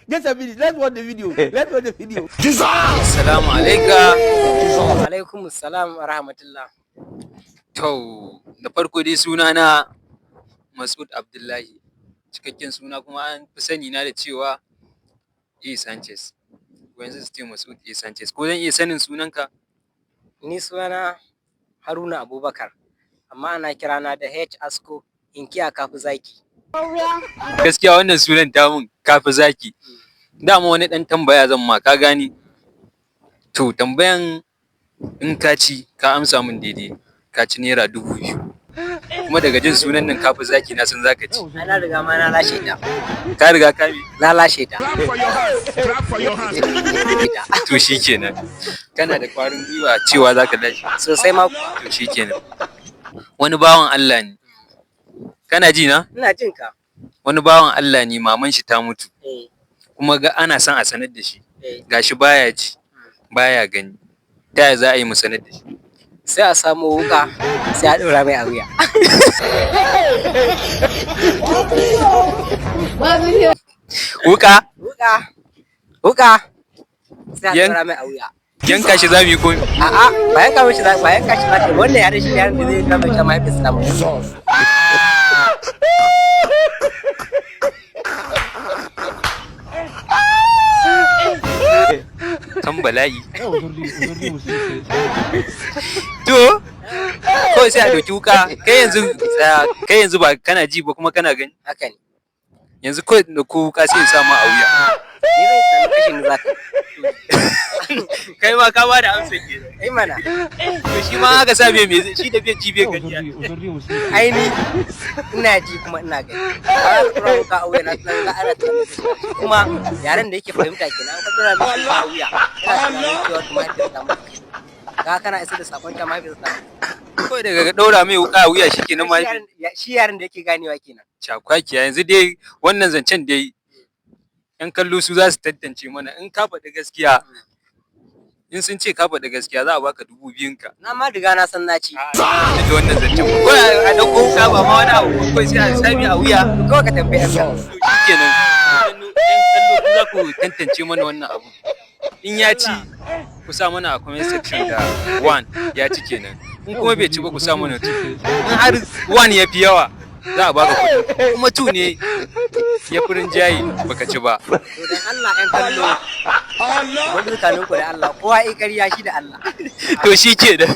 Get a video. Let's watch the video. Let's watch the video. Assalamu alaikum. Wa alaikum assalam wa rahmatullah. To, da farko dai suna na Mas'ud Abdullahi. Cikakken suna kuma an fi sani na da cewa A Sanchez. Ko yanzu su ce Mas'ud A Sanchez. Ko zan iya sanin sunanka? Ni sunana Haruna Abubakar, amma ana kirana da H Asko inkiya kafi zaki. Gaskiya wannan sunan tamun kafi zaki. Dama wani ɗan tambaya zan ma ka gani. To, tambayan in ka ci ka amsa min daidai ka ci naira 2000. Kuma daga jin sunan nan kafi zaki na san zaka ci. Na riga ma na lashe ta. Ka riga ka bi? Na lashe ta. To shikenan. Kana da kwarin gwiwa cewa zaka lashe. Sosai ma. To shikenan. Wani bawan Allah ne. Kana ji na? Ina jin ka. Wani bawan Allah ne maman shi ta mutu. Kuma ga ana son a sanar da shi. Gashi baya ji, baya gani. Ta yaya za a yi mu sanar da shi? Sai a samu wuka sai a ɗora mai a wuya. Wuka? Wuka. Sai a ɗora mai a wuya. Yanka shi za mu yi ko? A'a, ba yanka shi za ka wannan yare shi yaran da zai kama shi mahaifinsa ta mutu. Kan bala'i. To, kawai sai a ɗauki wuka, kai yanzu ba kana ji ba kuma kana gani. Haka ne. Yanzu kawai da ko wuka sai ya samu a wuya. Ni zai sami kashe ni zaka. Kai ma ka ba da amsa ke. Ai mana. To shi ma haka sa me shi da bai ji bai gani. Ai ni ina ji kuma ina gani. Ba ka tura wuka a wuya na tunan ga ana tunan kuma yaren da yake fahimta kenan an ka tura mai a wuya. Ina tunanin cewa kuma ya ta mutu. Ka kana isa da sakon ta mahaifinsa ta mutu. Kawai daga ɗaura mai wuka a wuya shi kenan ma. Shi yaren da yake ganewa kenan. Cakwakiya yanzu dai wannan zancen dai ‘yan kallo su za su tantance mana in ka faɗi gaskiya. In sun ce ka faɗi gaskiya za a baka 2000 ka. Na ma riga na san na ci. Da wannan zancen ko a ɗauko wuka ba ma wani abu ko sai a sami a wuya. Kawai ka tambaye ka. Shi kenan ‘yan kallo ku za ku tantance mana wannan abu. In ya ci ku sa mana a comment section da 1 ya ci kenan. In kuma bai ci ba ku sa mana 2. In har 1 ya fi yawa za a baka kuɗi. Kuma 2 ne ya fi rinjaye baka ci ba. To dan Allah ƴan kallo. Wani tsakanin ku da Allah kowa ƙarya shi da Allah. To shi ke da.